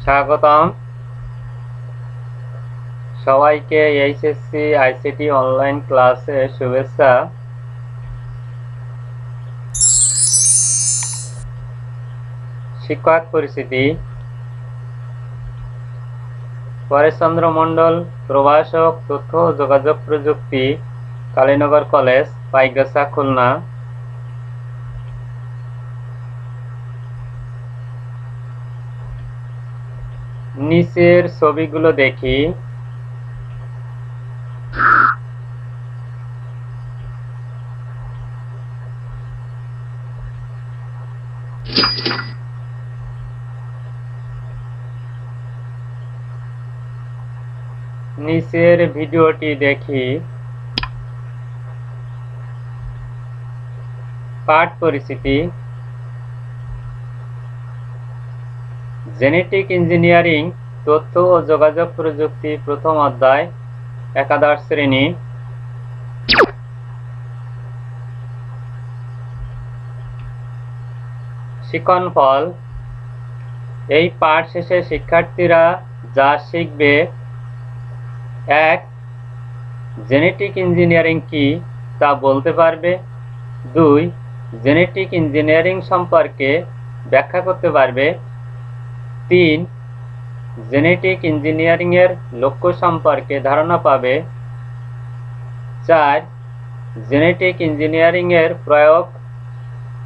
স্বাগতম সবাইকে HSC ICT online ক্লাসে শুভেচ্ছা। শিক্ষক পরিচিতি। পরেশচন্দ্র মণ্ডল, প্রভাষক, তথ্য ও যোগাযোগ প্রযুক্তি, কালীনগর কলেজ, পাইকগাছা, খুলনা। নিচের ছবিগুলো দেখি। নিচের ভিডিওটি দেখি। পাঠ পরিচিতি। জেনেটিক ইঞ্জিনিয়ারিং, তথ্য ও যোগাযোগ প্রযুক্তি, প্রথম অধ্যায়, একাদশ শ্রেণী। শিক্ষণফল। এই পাঠ শেষে শিক্ষার্থীরা যা শিখবে: 1. জেনেটিক ইঞ্জিনিয়ারিং কি তা বলতে পারবে। 2. জেনেটিক ইঞ্জিনিয়ারিং সম্পর্কে ব্যাখ্যা করতে পারবে। 3. জেনেটিক ইঞ্জিনিয়ারিংয়ের লক্ষ্য সম্পর্কে ধারণা পাবে। 4. জেনেটিক ইঞ্জিনিয়ারিংয়ের প্রয়োগ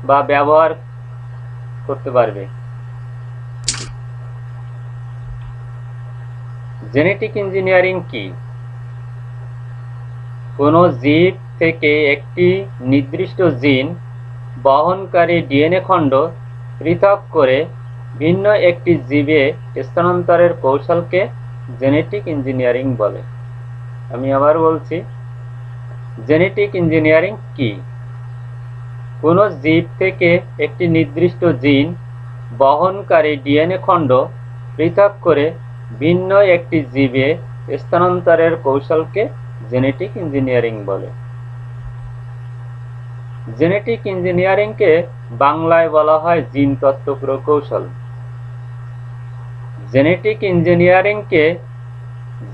বা ব্যবহার করতে পারবে। জেনেটিক ইঞ্জিনিয়ারিং কি? কোনো জীব থেকে একটি নির্দিষ্ট জিন বহনকারী ডিএনএ খণ্ড পৃথক করে ভিন্ন একটি জীবে স্থানান্তরের কৌশলকে জেনেটিক ইঞ্জিনিয়ারিং বলে। আমি আবার বলছি, জেনেটিক ইঞ্জিনিয়ারিং কি? কোনো জীব থেকে একটি নির্দিষ্ট জিন বহনকারী ডিএনএ খণ্ড পৃথক করে ভিন্ন একটি জীবে স্থানান্তরের কৌশলকে জেনেটিক ইঞ্জিনিয়ারিং বলে। জেনেটিক ইঞ্জিনিয়ারিংকে বাংলায় বলা হয় জিনতত্ত্ব প্রকৌশল। জেনেটিক ইঞ্জিনিয়ারিংকে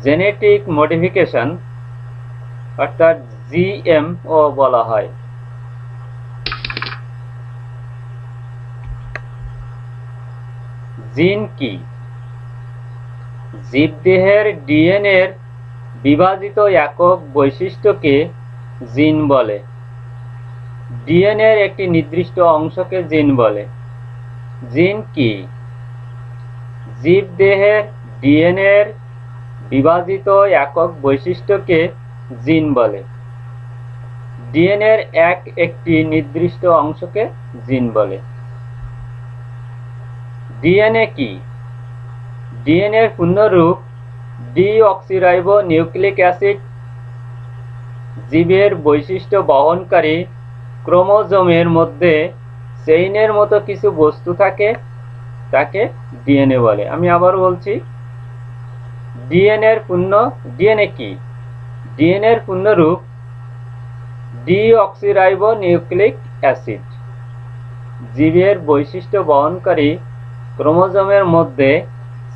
জেনেটিক মডিফিকেশন অর্থাৎ জিএমও বলা হয়। জিন কি? জীবদেহের ডিএনএর বিভাজিত একক বৈশিষ্ট্যকে জিন বলে। ডিএনএর একটি নির্দিষ্ট অংশকে জিন বলে। জিন কি? জীবদেহের ডিএনএর বিভাজিত একক বৈশিষ্ট্যকে জিন বলে। ডিএনএর একটি নির্দিষ্ট অংশকে জিন বলে। ডিএনএ কি? ডিএনএর পূর্ণরূপ ডিঅক্সিরাইবো নিউক্লিক অ্যাসিড। জীবের বৈশিষ্ট্য বহনকারী ক্রোমোজোমের মধ্যে চেইনের মতো কিছু বস্তু থাকে, তাকে ডিএনএ বলে। আমি আবার বলছি, ডিএনএ কি? ডিএনএর পূর্ণরূপ ডিঅক্সিরাইবো নিউক্লিক অ্যাসিড। জীবের বৈশিষ্ট্য বহনকারী ক্রোমোজোমের মধ্যে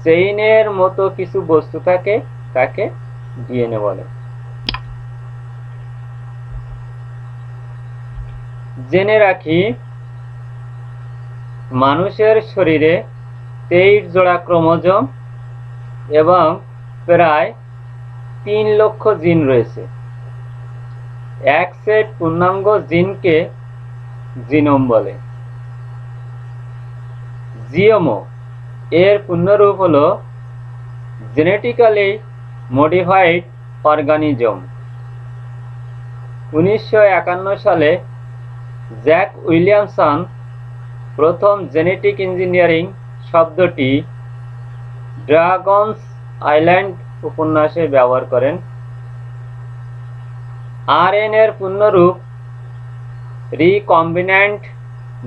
চেইনের মতো কিছু বস্তু থাকে, তাকে ডিএনএ বলে। জেনে রাখি, মানুষের শরীরে 23 জোড়া ক্রোমোজোম এবং প্রায় 3 লক্ষ জিন রয়েছে। এক সেট পূর্ণাঙ্গ জিনকে জিনোম বলে। জিওমো এর পূর্ণরূপ হল জেনেটিক্যালি মডিফাইড অর্গানিজম। 1951 সালে জ্যাক উইলিয়ামসন প্রথম জেনেটিক ইঞ্জিনিয়ারিং শব্দটি ড্রাগনস আইল্যান্ড উপন্যাসে ব্যবহার করেন। আরএনএর পূর্ণরূপ রিকম্বিন্যান্ট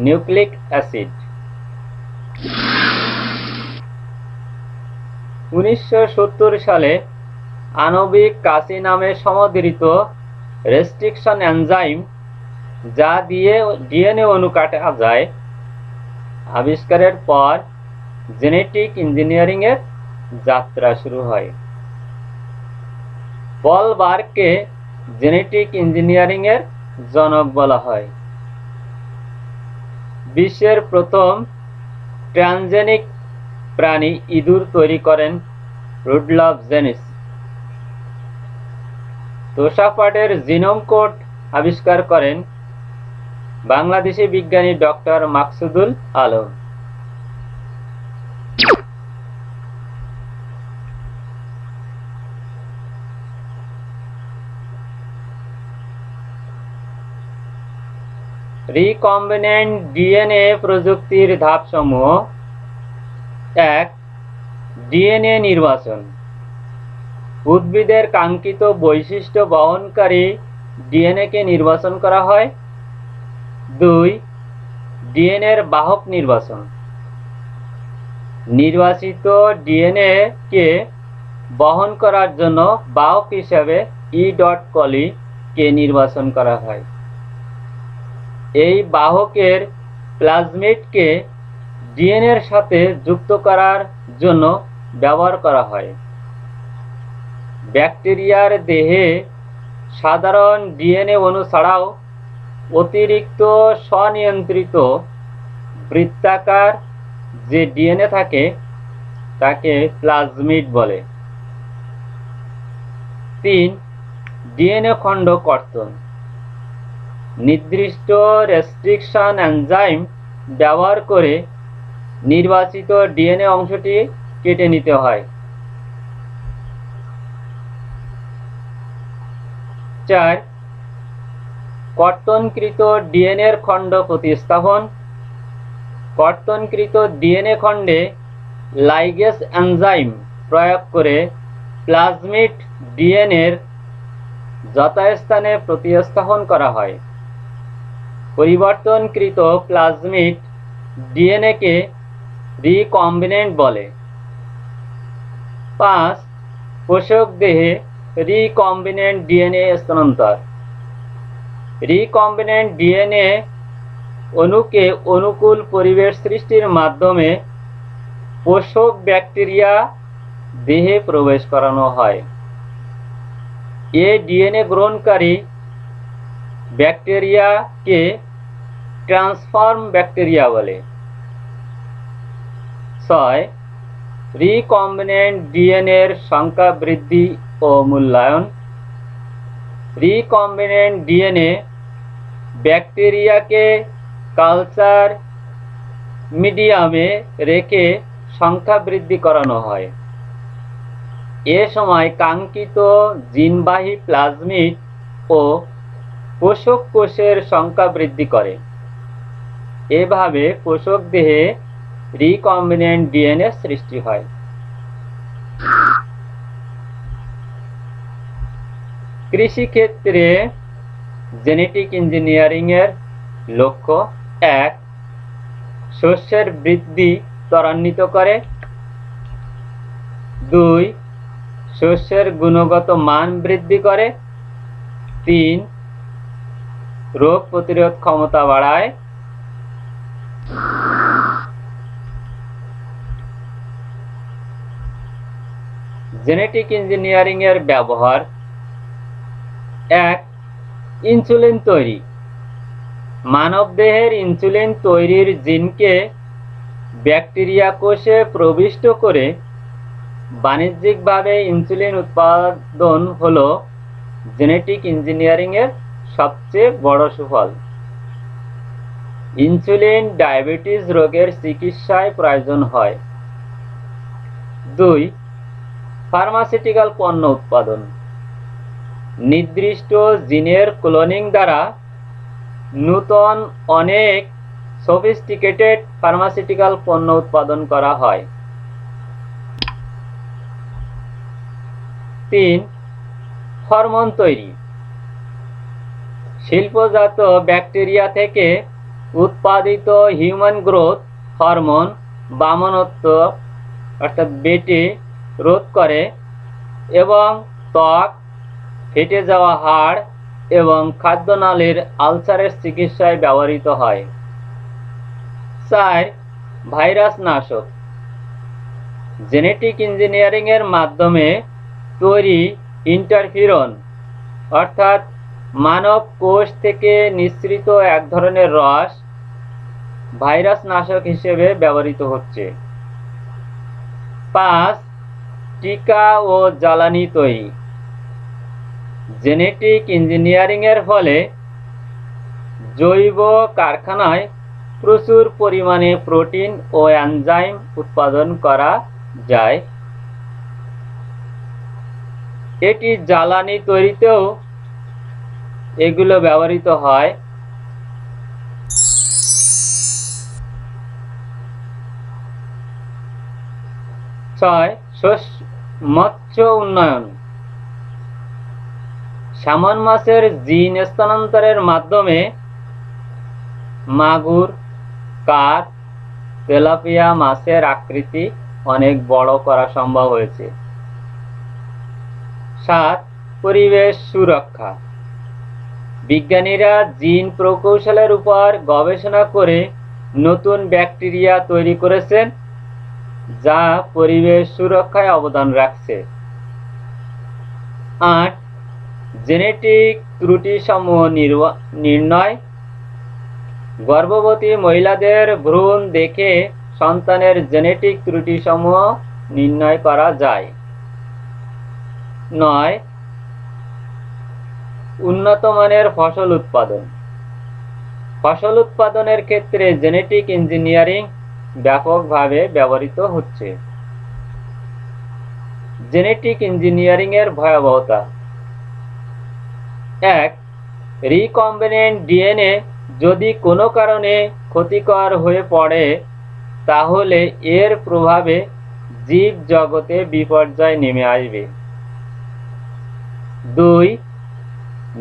নিউক্লিক অ্যাসিড। 1970 সালে আণবিক কাঁচি নামে সমাদৃত রেস্ট্রিকশন এনজাইম যা দিয়ে ডিএনএ অণু কাটা যায় আবিষ্কারের পর জেনেটিক ইঞ্জিনিয়ারিং এর যাত্রা শুরু হয়। পল বার্গকে জেনেটিক ইঞ্জিনিয়ারিং এর জনক বলা হয়। বিশ্বের প্রথম ট্রান্সজেনিক প্রাণী ইঁদুর তৈরি করেন রুডলফ জেনিস। তোষাপাটের জিনোম কোড আবিষ্কার করেন বাংলাদেশি বিজ্ঞানী doctor Maksudul Alam. Recombinant DNA প্রযুক্তির ধাপসমূহ: 1. ডিএনএ নির্বাচন। উদ্ভিদের কাঙ্ক্ষিত বৈশিষ্ট্য বহনকারী ডিএনএকে নির্বাচন করা হয়। 2. ডিএনএর বাহক নির্বাচন। নির্বাচিত ডিএনএ কে বহন করার জন্য বাহক হিসাবে ই.কলি কে নির্বাচন করা হয়। এই বাহকের প্লাজমিডকে ডিএনএর সাথে যুক্ত করার জন্য ব্যবহার করা হয়। ব্যাকটেরিয়ার দেহে সাধারণ ডিএনএ অণু ছাড়াও অতিরিক্ত স্বনিয়ন্ত্রিত বৃত্তাকার যে ডিএনএ থাকে তাকে প্লাজমিড বলে। 3. ডিএনএ খণ্ড কর্তন। নির্দিষ্ট রেস্ট্রিকশন এনজাইম ব্যবহার করে নির্বাচিত ডিএনএ অংশটি কেটে নিতে হয়। 4. কর্তনকৃত ডিএনএর খণ্ড প্রতিস্থাপন। কর্তনকৃত ডিএনএ খণ্ডে লাইগেজ এনজাইম প্রয়োগ করে প্লাজমিড ডিএনএর যথাস্থানে প্রতিস্থাপন করা হয়। পরিবর্তনকৃত প্লাজমিড ডিএনএকে রিকম্বিনেন্ট বলে। 5. পোষক দেহে রিকম্বিনেন্ট ডিএনএ স্থানান্তর। রিকম্বিনেন্ট ডিএনএ অণুকে অনুকূল পরিবেশ সৃষ্টির মাধ্যমে পোষক ব্যাকটেরিয়া দেহে প্রবেশ করানো হয়। এ ডিএনএ গ্রহণকারী ব্যাকটেরিয়াকে ট্রান্সফর্ম ব্যাকটেরিয়া বলে। 6. রিকম্বিনেন্ট ডিএনএর সংখ্যা বৃদ্ধি ও মূল্যায়ন। রিকম্বিনেন্ট ডিএনএ ব্যাকটেরিয়াকে কালচার মিডিয়ামে রেখে সংখ্যা বৃদ্ধি করানো হয়। এ সময় কাঙ্ক্ষিত জিনবাহী প্লাজমিড ও পোষক কোষের সংখ্যা বৃদ্ধি করে। এভাবে পোষক দেহে রিকম্বিনেন্ট ডিএনএ সৃষ্টি হয়। কৃষিক্ষেত্রে জেনেটিক ইঞ্জিনিয়ারিং এর লক্ষ্য: 1. শস্যের বৃদ্ধি ত্বরান্বিত করে। 2. শস্যের গুণগত মান বৃদ্ধি করে। 3. রোগ প্রতিরোধ ক্ষমতা বাড়ায়। জেনেটিক ইঞ্জিনিয়ারিং এর ব্যবহার: 1. ইনসুলিন তৈরি। মানবদেহের ইনসুলিন তৈরির জিনকে ব্যাকটেরিয়া কোষে প্রবিষ্ট করে বাণিজ্যিকভাবে ইনসুলিন উৎপাদন হলো জেনেটিক ইঞ্জিনিয়ারিং এর সবচেয়ে বড় সুফল। ইনসুলিন ডায়াবেটিস রোগের চিকিৎসায় প্রয়োজন হয়। 2. ফার্মাসিউটিক্যাল পণ্য উৎপাদন। নির্দিষ্ট জিনের ক্লোনিং দ্বারা নূতন অনেক সফিস্টিকেটেড ফার্মাসিউটিক্যাল পণ্য উৎপাদন করা হয়। 3. হরমোন তৈরি। শিল্পজাত ব্যাকটেরিয়া থেকে উৎপাদিত হিউম্যান গ্রোথ হরমোন বামনত্ব অর্থাৎ বেটে রোধ করে এবং ত্বক, ফেটে যাওয়া হাড় এবং খাদ্যনালীর আলসারের চিকিৎসায় ব্যবহৃত হয়। 4. ভাইরাস নাশক। জেনেটিক ইঞ্জিনিয়ারিং এর মাধ্যমে তৈরি ইন্টারফিরন অর্থাৎ মানব কোষ থেকে নিঃসৃত এক ধরনের রস ভাইরাস নাশক হিসেবে ব্যবহৃত হচ্ছে। 5. টিকা ও জ্বালানি তৈরি। জেনেটিক ইঞ্জিনিয়ারিং এর ফলে জৈব কারখানায় প্রচুর পরিমাণে প্রোটিন ও এনজাইম উৎপাদন করা যায়। এটি জ্বালানি তৈরিতেও এগুলো ব্যবহৃত হয়। 6. মৎস্য উন্নয়ন। সামন মাছের জিন স্থানান্তরের মাধ্যমে মাগুর, কাঠ, তেলাপিয়া মাছের আকৃতি অনেক বড় করা সম্ভব হয়েছে। 7. পরিবেশ সুরক্ষা। বিজ্ঞানীরা জিন প্রকৌশলের উপর গবেষণা করে নতুন ব্যাকটেরিয়া তৈরি করেছেন যা পরিবেশ সুরক্ষায় অবদান রাখছে। 8. জেনেটিক ত্রুটিসমূহ নির্ণয়। গর্ভবতী মহিলাদের ভ্রূণ দেখে সন্তানের জেনেটিক ত্রুটিসমূহ নির্ণয় করা যায়। 9. উন্নত মানের ফসল উৎপাদন। ফসল উৎপাদনের ক্ষেত্রে জেনেটিক ইঞ্জিনিয়ারিং ব্যাপকভাবে ব্যবহৃত হচ্ছে। জেনেটিক ইঞ্জিনিয়ারিং এর ভয়াবহতা। 1. রিকম্বিনেন্ট ডিএনএ যদি কোনো কারণে ক্ষতিকর হয়ে পড়ে তাহলে এর প্রভাবে জীব জগতে বিপর্যয় নেমে আসবে। 2.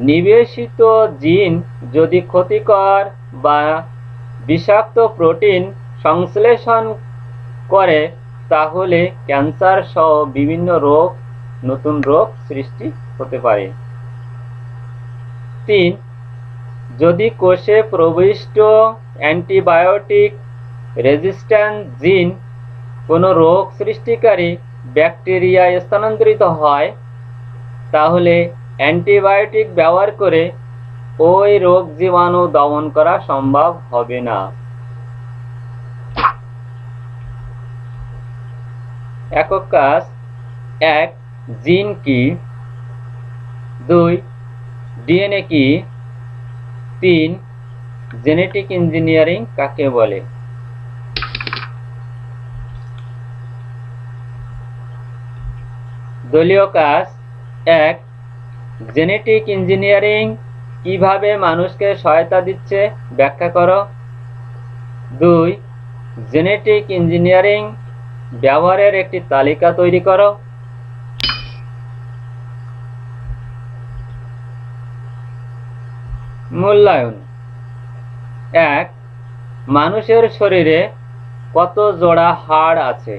নিবেশিত জিন যদি ক্ষতিকর বা বিষাক্ত প্রোটিন সংশ্লেষণ করে তাহলে ক্যান্সার সহ বিভিন্ন নতুন রোগ সৃষ্টি হতে পারে। 3. যদি কোষে প্রবিষ্ট অ্যান্টিবায়োটিক রেজিস্ট্যান্ট জিন কোনো রোগ সৃষ্টিকারী ব্যাকটেরিয়ায় স্থানান্তরিত হয় তাহলে অ্যান্টিবায়োটিক ব্যবহার করে ওই রোগ জীবাণু দমন করা সম্ভব হবে না। একক কাজ। 1. জিন কি? 2. ডিএনএ কি? 3. জেনেটিক ইঞ্জিনিয়ারিং কাকে বলে? দলীয় কাজ। 1. জেনেটিক ইঞ্জিনিয়ারিং কিভাবে মানুষকে সহায়তা দিচ্ছে ব্যাখ্যা করো। 2. জেনেটিক ইঞ্জিনিয়ারিং ব্যবহারের একটি তালিকা তৈরি করো। মূল্যায়ন। 1. মানুষের শরীরে কত জোড়া হাড় আছে?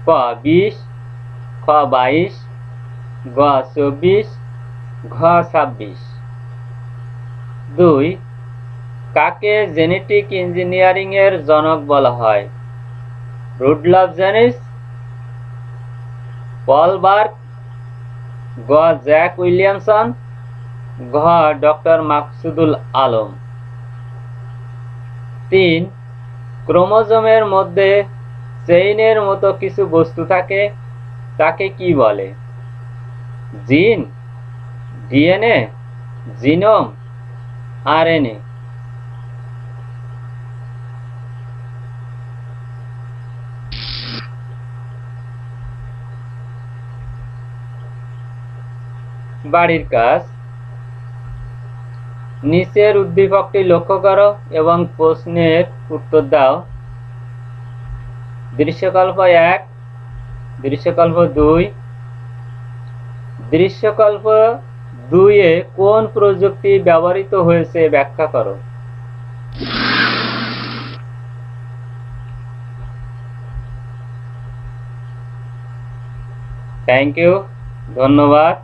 ক 20, খ 22, গ 24, ঘ 26। 2. কাকে জেনেটিক ইঞ্জিনিয়ারিং এর জনক বলা হয়? রুডলফ জেনিস, পল বার্গ, গ জ্যাক উইলিয়ামসন, ঘ ডক্টর মাকসুদুল আলম। 3. ক্রোমোজোমের মধ্যে চেইনের মতো কিছু বস্তু থাকে তাকে কি বলে? জিন, ডিএনএ, জিনোম, আরএনএ। বাড়ির কাজ। নিচের উদ্দীপকটি লক্ষ্য করো এবং প্রশ্নের উত্তর দাও। দৃশ্যকল্প 1, দৃশ্যকল্প 2। দৃশ্যকল্প 2 এ কোন প্রযুক্তি ব্যবহৃত হয়েছে ব্যাখ্যা করো। থ্যাংক ইউ, ধন্যবাদ।